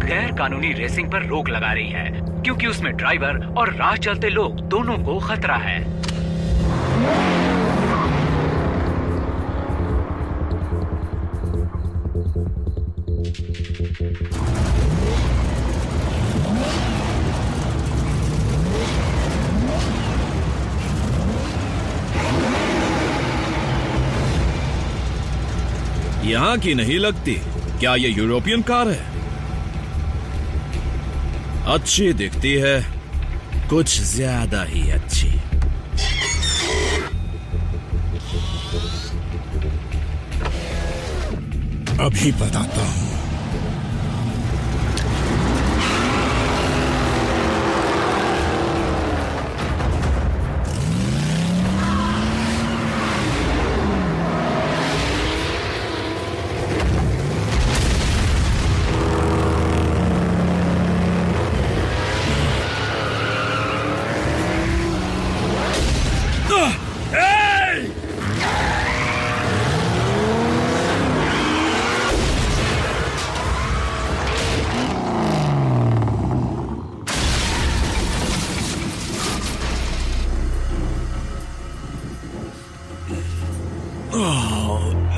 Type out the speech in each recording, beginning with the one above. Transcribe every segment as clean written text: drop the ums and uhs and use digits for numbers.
गैर कानूनी रेसिंग पर रोक लगा रही है, क्योंकि उसमें ड्राइवर और राह चलते लोग दोनों को खतरा है। यहाँ की नहीं लगती। क्या ये यूरोपियन कार है? अच्छी दिखती है, कुछ ज्यादा ही अच्छी। अभी बताता हूं।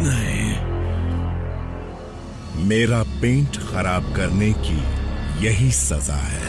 नहीं, मेरा पेंट खराब करने की यही सजा है।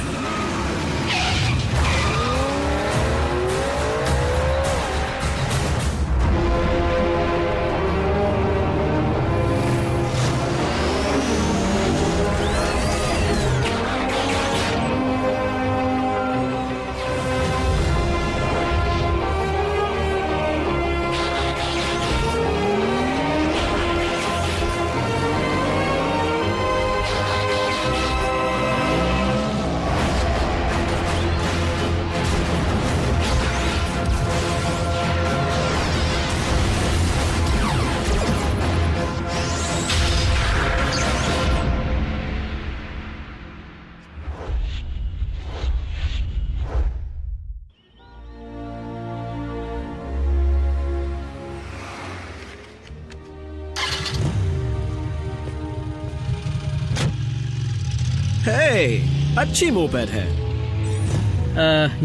अच्छी मोपेड है।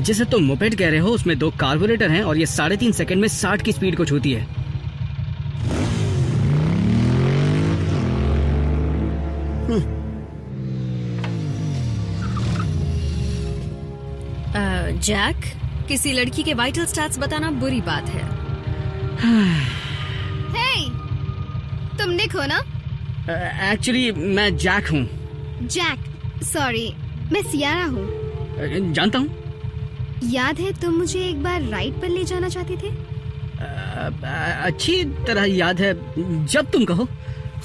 जिसे तुम मोपेड कह रहे हो उसमें 2 कार्बोरेटर हैं और ये 3.5 सेकंड में 60 की स्पीड को छूती है। जैक, किसी लड़की के वाइटल स्टैट्स बताना बुरी बात है। हे, तुम निक हो ना? एक्चुअली मैं जैक हूँ। जैक, सॉरी, मैं सियारा हूँ। जानता हूँ। याद है तुम मुझे एक बार राइड पर ले जाना चाहते थे? अच्छी तरह याद है, जब तुम कहो।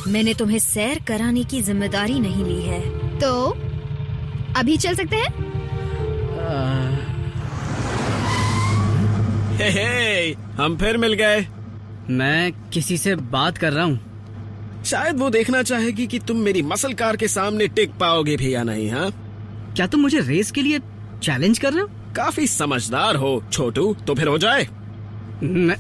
मैंने तुम्हें सैर कराने की जिम्मेदारी नहीं ली है। तो अभी चल सकते हैं? हे, हम फिर मिल गए। मैं किसी से बात कर रहा हूँ। शायद वो देखना चाहेगी कि तुम मेरी मसल कार के सामने टिक पाओगे भी या नहीं। हाँ, क्या तुम मुझे रेस के लिए चैलेंज कर रहे हो? काफी समझदार हो छोटू, तो फिर हो जाए। मैं...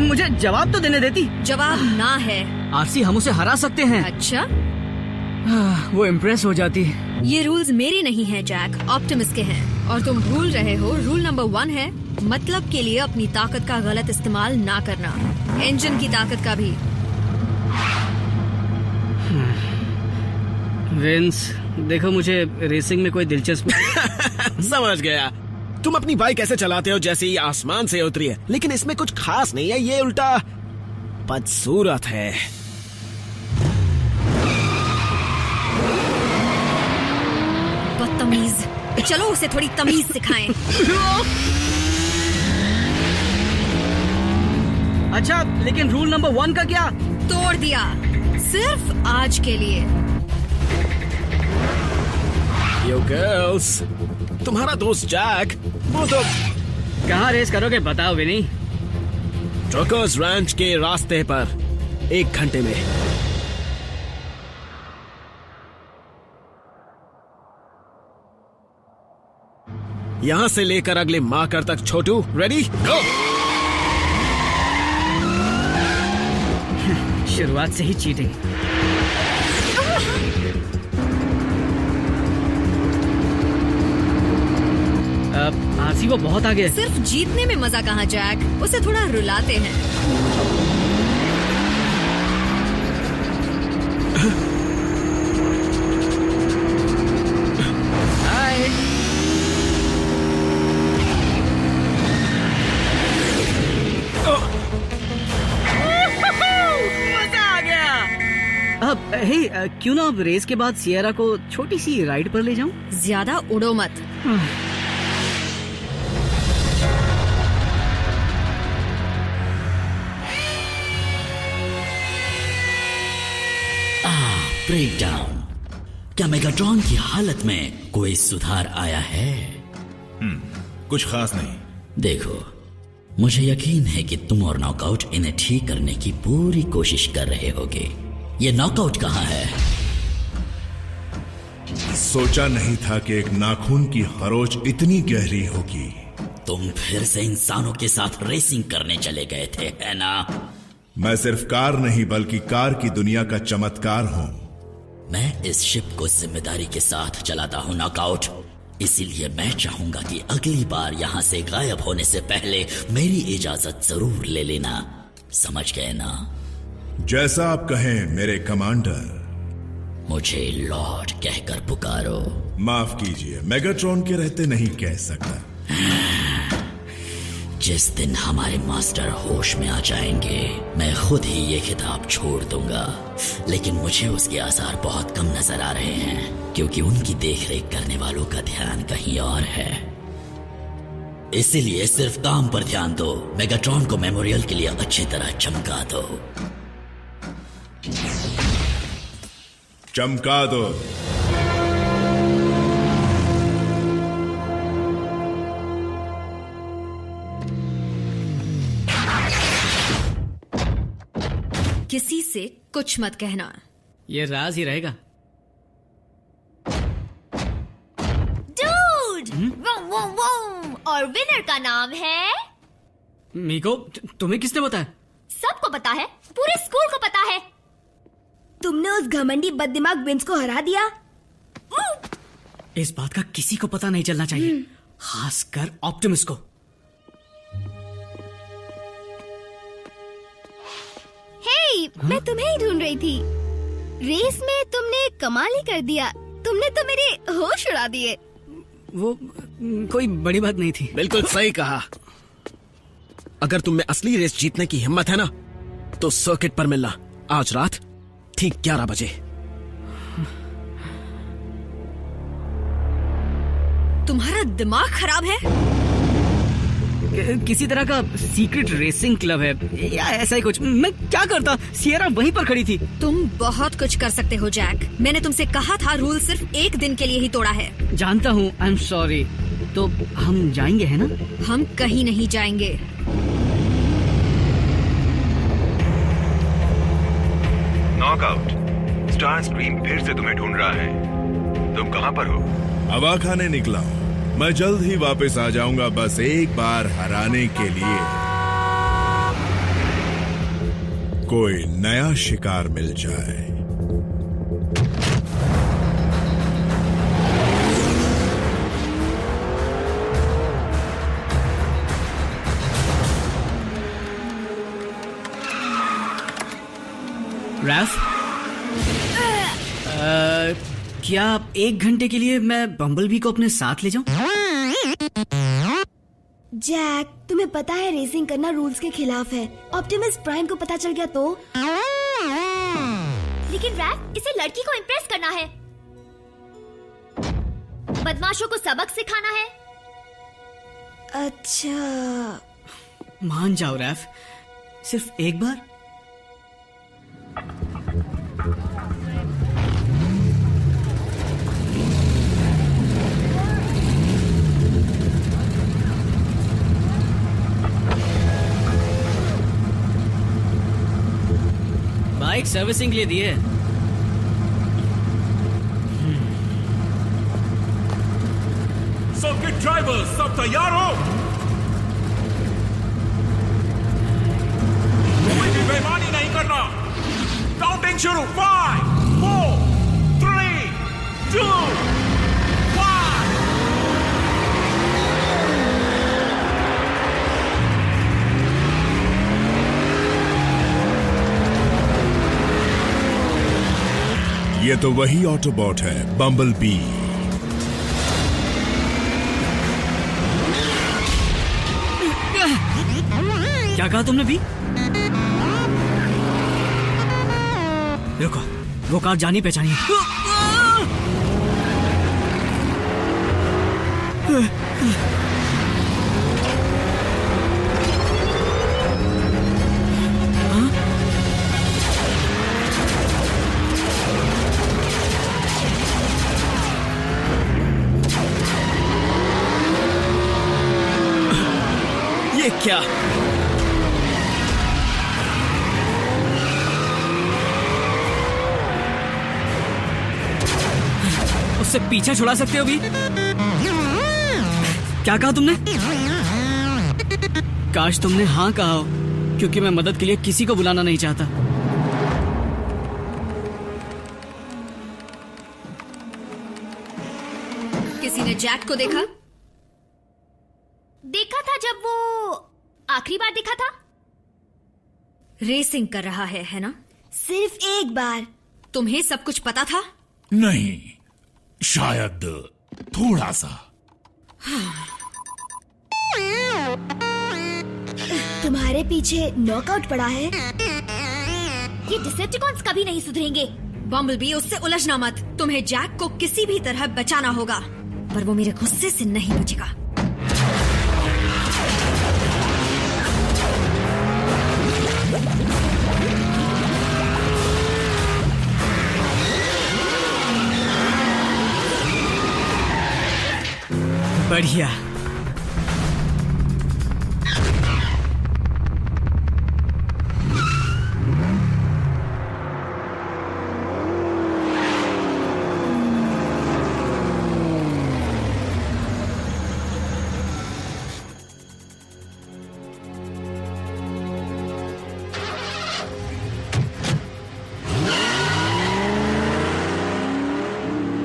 मुझे जवाब तो देने देती। जवाब ना है। आरसी, हम उसे हरा सकते हैं। अच्छा, वो इम्प्रेस हो जाती। ये रूल्स मेरे नहीं हैं जैक, ऑप्टिमस के हैं। और तुम भूल रहे हो, रूल नंबर 1 है मतलब के लिए अपनी ताकत का गलत इस्तेमाल ना करना, इंजन की ताकत का भी। विंस, देखो मुझे रेसिंग में कोई दिलचस्पी समझ गया। तुम अपनी बाइक ऐसे चलाते हो जैसे ये आसमान से उतरी है, लेकिन इसमें कुछ खास नहीं है, ये उल्टा बदसूरत है। बदतमीज, चलो उसे थोड़ी तमीज सिखाएं। अच्छा, लेकिन रूल नंबर 1 का क्या? तोड़ दिया, सिर्फ आज के लिए। यो गर्ल्स, तुम्हारा दोस्त जैक, वो तो कहाँ रेस करोगे बताओ विनी? ट्रकर्स रैंच के रास्ते पर 1 घंटे में। यहाँ से लेकर अगले मार्कर तक। छोटू रेडी, गो। शुरुआत से ही चीटिंग। आरसी वो बहुत आगे है। सिर्फ जीतने में मजा कहाँ जैक, उसे थोड़ा रुलाते हैं। हाय। मजा आ गया। अब हे, क्यों ना अब रेस के बाद सियरा को छोटी सी राइड पर ले जाऊं? ज्यादा उड़ो मत। Break down. क्या मेगाट्रॉन की हालत में कोई सुधार आया है? कुछ खास नहीं। देखो, मुझे यकीन है कि तुम और नॉकआउट इन्हें ठीक करने की पूरी कोशिश कर रहे होगे। ये नॉकआउट कहाँ है? सोचा नहीं था कि एक नाखून की खरोच इतनी गहरी होगी। तुम फिर से इंसानों के साथ रेसिंग करने चले गए थे, है ना? मैं सिर्फ कार नहीं बल्कि कार की दुनिया का चमत्कार हूँ। मैं इस शिप को जिम्मेदारी के साथ चलाता हूँ नॉकआउट, इसीलिए मैं चाहूंगा कि अगली बार यहाँ से गायब होने से पहले मेरी इजाजत जरूर ले लेना। समझ गए ना? जैसा आप कहें मेरे कमांडर। मुझे लॉर्ड कहकर पुकारो। माफ कीजिए, मेगाट्रॉन के रहते नहीं कह सकता। जिस दिन हमारे मास्टर होश में आ जाएंगे, मैं खुद ही ये खिताब छोड़ दूंगा। लेकिन मुझे उसके आसार बहुत कम नजर आ रहे हैं, क्योंकि उनकी देखरेख करने वालों का ध्यान कहीं और है। इसीलिए सिर्फ काम पर ध्यान दो। मेगाट्रॉन को मेमोरियल के लिए अच्छी तरह चमका दो। चमका दो। किसी से कुछ मत कहना। ये राज ही रहेगा। डूड, वम वम वम, और विनर का नाम है मीको। तुम्हें किसने बताया? सबको पता है, पूरे स्कूल को पता है। तुमने उस घमंडी बददिमाग विंस को हरा दिया। इस बात का किसी को पता नहीं चलना चाहिए, खासकर ऑप्टिमस को। हे, मैं तुम्हें ही ढूंढ रही थी। रेस में तुमने कमाल ही कर दिया। तुमने तो मेरे होश उड़ा दिए। वो कोई बड़ी बात नहीं थी। बिल्कुल सही कहा। अगर तुम में असली रेस जीतने की हिम्मत है ना, तो सर्किट पर मिलना आज रात ठीक 11 बजे। तुम्हारा दिमाग खराब है? किसी तरह का सीक्रेट रेसिंग क्लब है या ऐसा ही कुछ। मैं क्या करता? सियरा वहीं पर खड़ी थी। तुम बहुत कुछ कर सकते हो जैक। मैंने तुमसे कहा था रूल सिर्फ एक दिन के लिए ही तोड़ा है। जानता हूँ, आई एम सॉरी। तो हम जाएंगे, है ना? हम कहीं नहीं जाएंगे। नॉकआउट, स्टार स्क्रीन फिर से तुम्हें ढूंढ रहा है। तुम कहाँ पर हो? हवा खाने निकला हूँ। मैं जल्द ही वापस आ जाऊंगा, बस एक बार हराने के लिए। कोई नया शिकार मिल जाए। रैफ, क्या 1 घंटे के लिए मैं बम्बलबी को अपने साथ ले जाऊं? जैक, तुम्हें पता है रेसिंग करना रूल्स के खिलाफ है। ऑप्टिमस प्राइम को पता चल गया तो? लेकिन रैफ, इसे लड़की को इम्प्रेस करना है, बदमाशों को सबक सिखाना है। अच्छा, मान जाओ रैफ, सिर्फ एक बार। बाइक सर्विसिंग के लिए दी है। सर्किट ड्राइवर सब तैयार हो। कोई भी बेईमानी नहीं करना। काउंटिंग शुरू। 5 4 3 2 1। ये तो वही ऑटोबॉट है, बम्बल बी। क्या कहा तुमने भी? रुको, वो कार जानी पहचानी है। ये क्या? उससे पीछा छुड़ा सकते हो भी? क्या कहा तुमने? काश तुमने हाँ कहा हो, क्योंकि मैं मदद के लिए किसी को बुलाना नहीं चाहता। किसी ने जैक को देखा? देखा था जब वो आखिरी बार दिखा था। रेसिंग कर रहा है ना? सिर्फ एक बार। तुम्हें सब कुछ पता था? नहीं, शायद थोड़ा सा। तुम्हारे पीछे नॉकआउट पड़ा है। ये डिसेप्टिकॉन्स कभी नहीं सुधरेंगे। बम्बलबी, उससे उलझना मत। तुम्हें जैक को किसी भी तरह बचाना होगा, पर वो मेरे गुस्से से नहीं बचेगा। बढ़िया।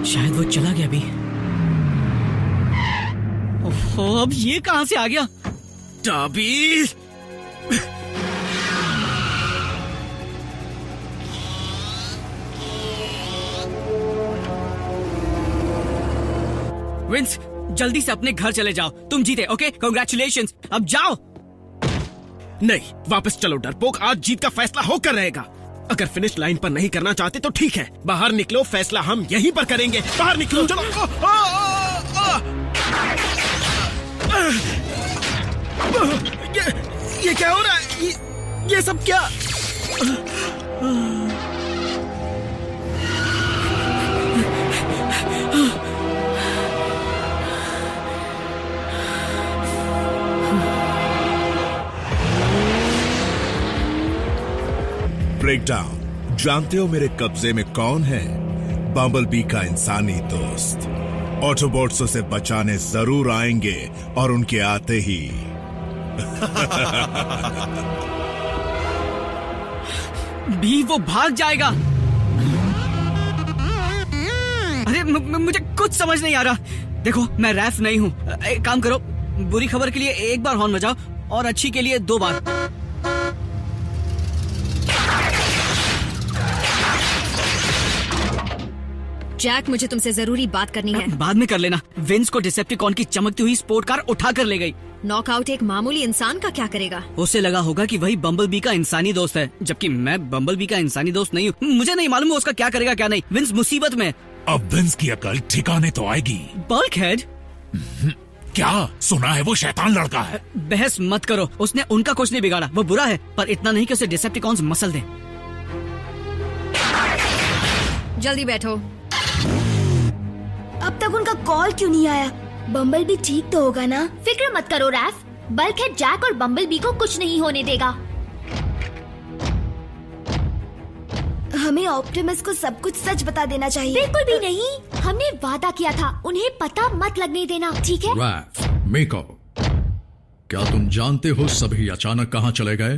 शायद वो चला गया भी। ओहो, अब ये कहां से आ गया? टॉबी! विंस, जल्दी से अपने घर चले जाओ। तुम जीते, ओके? कांग्रेचुलेशंस। अब जाओ। नहीं, वापस चलो डरपोक। आज जीत का फैसला होकर रहेगा। अगर फिनिश लाइन पर नहीं करना चाहते तो ठीक है, बाहर निकलो। फैसला हम यहीं पर करेंगे। बाहर निकलो, चलो। ये क्या हो रहा है? ये सब क्या? ब्रेकडाउन। जानते हो मेरे कब्जे में कौन है? बम्बलबी का इंसानी दोस्त। ऑटोबॉट्स उसे बचाने जरूर आएंगे, और उनके आते ही भी वो भाग जाएगा। अरे मुझे कुछ समझ नहीं आ रहा। देखो, मैं रैफ नहीं हूँ। एक काम करो, बुरी खबर के लिए एक बार हॉर्न बजाओ और अच्छी के लिए 2 बार। जैक, मुझे तुमसे जरूरी बात करनी है। बाद में कर लेना। विंस को डिसेप्टिकॉन की चमकती हुई स्पोर्ट कार उठा कर ले गई। नॉकआउट एक मामूली इंसान का क्या करेगा? उसे लगा होगा कि वही बम्बलबी का इंसानी दोस्त है, जबकि मैं बम्बलबी का इंसानी दोस्त नहीं हूँ। मुझे नहीं मालूम उसका क्या करेगा क्या नहीं। विंस मुसीबत में। अब विंस की अकल ठिकाने तो आएगी। बल्कहेड? क्या सुना है? वो शैतान लड़का है। बहस मत करो। उसने उनका कुछ नहीं बिगाड़ा। वो बुरा है, पर इतना नहीं कि उसे डिसेप्टिकॉन्स मसल दें। जल्दी बैठो। अब तक उनका कॉल क्यों नहीं आया? बम्बल भी ठीक तो होगा ना? फिक्र मत करो रैफ, बल्कहेड जैक और बम्बलबी को कुछ नहीं होने देगा। हमें ऑप्टिमस को सब कुछ सच बता देना चाहिए। बिल्कुल भी नहीं, हमने वादा किया था उन्हें पता मत लगने देना, ठीक है? रैफ, मीको, क्या तुम जानते हो सभी अचानक कहाँ चले गए?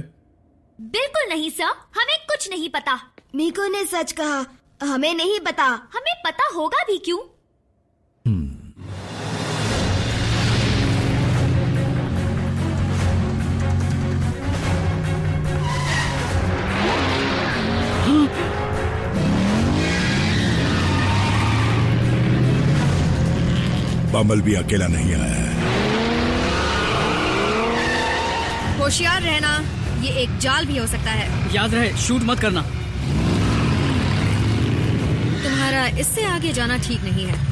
बिल्कुल नहीं सर, हमें कुछ नहीं पता। मीको ने सच कहा, हमें नहीं पता। हमें पता होगा भी क्यों? बम्बल भी अकेला नहीं आया है। होशियार रहना, ये एक जाल भी हो सकता है। याद रहे, शूट मत करना। तुम्हारा इससे आगे जाना ठीक नहीं है।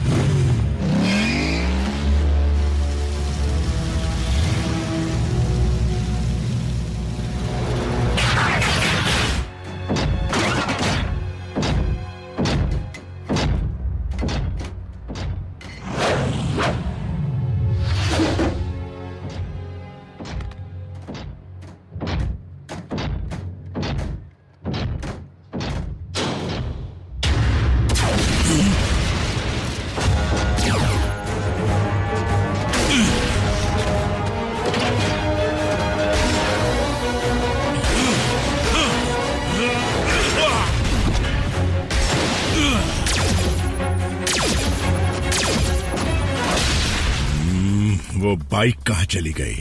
वो बाइक कहाँ चली गई?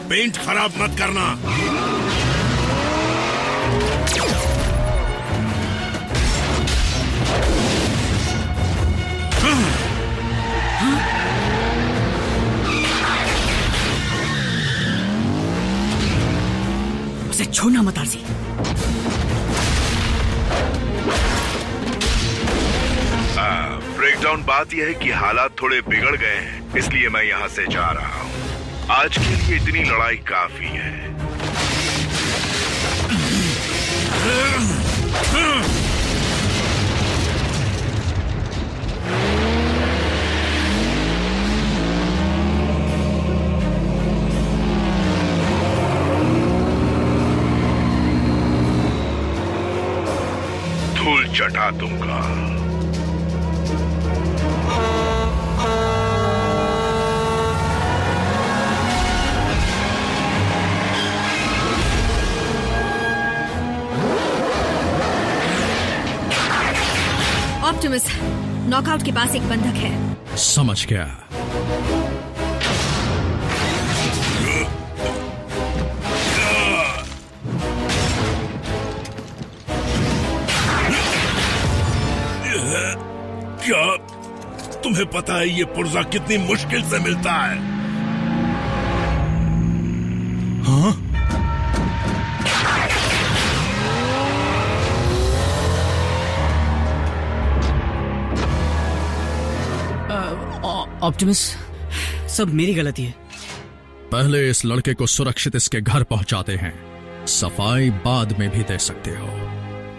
पेंट खराब मत करना। उसे छोड़ना मत आरसी। ब्रेकडाउन बात यह है कि हालात थोड़े बिगड़ गए हैं, इसलिए मैं यहाँ से जा रहा हूँ। आज के लिए इतनी लड़ाई काफी है। धूल चटा दूंगा। ऑप्टिमस, नॉकआउट के पास एक बंधक है। समझ गया। क्या तुम्हें पता है ये पुर्जा कितनी मुश्किल से मिलता है? हाँ? ऑप्टिमस, सब मेरी गलती है। पहले इस लड़के को सुरक्षित इसके घर पहुंचाते हैं, सफाई बाद में भी दे सकते हो,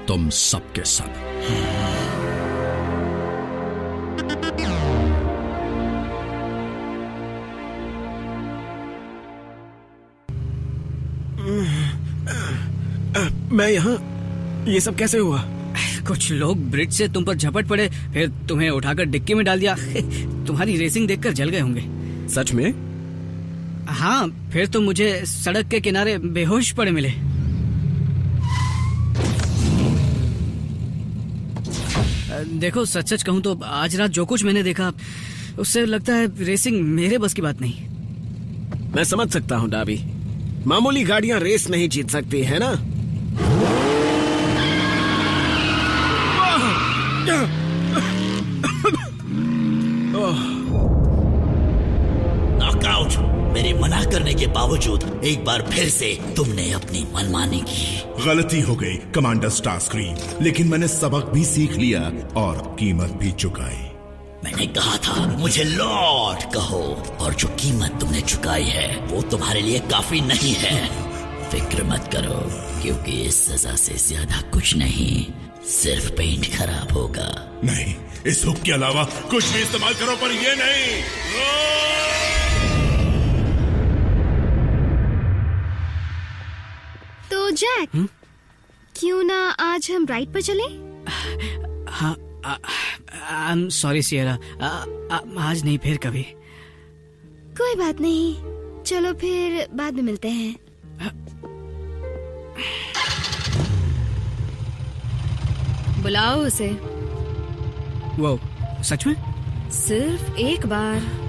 तुम सबके सब। मैं यहाँ, ये सब कैसे हुआ? कुछ लोग ब्रिज से तुम पर झपट पड़े, फिर तुम्हें उठाकर डिक्की में डाल दिया। तुम्हारी रेसिंग देखकर जल गए होंगे। सच में? हाँ, फिर तुम मुझे सड़क के किनारे बेहोश पड़े मिले। देखो, सच सच कहूँ तो आज रात जो कुछ मैंने देखा, उससे लगता है रेसिंग मेरे बस की बात नहीं। मैं समझ सकता हूँ डाबी, मामूली गाड़ियां रेस नहीं जीत सकती है ना। नॉकआउट। मेरे मना करने के बावजूद एक बार फिर से तुमने अपनी मनमानी की। गलती हो गई कमांडर स्टारस्क्रीम, लेकिन मैंने सबक भी सीख लिया और कीमत भी चुकाई। मैंने कहा था मुझे लॉर्ड कहो, और जो कीमत तुमने चुकाई है वो तुम्हारे लिए काफी नहीं है। फिक्र मत करो, क्योंकि इस सजा से ज्यादा कुछ नहीं, सिर्फ पेंट खराब होगा। नहीं, इस हुक के अलावा कुछ भी इस्तेमाल करो, पर ये नहीं। तो जैक, क्यों ना आज हम राइड पर चलें? हाँ, आई एम सॉरी सियरा, आज नहीं, फिर कभी। कोई बात नहीं, चलो फिर बाद में मिलते हैं। बुलाओ उसे। वो सच में? सिर्फ एक बार।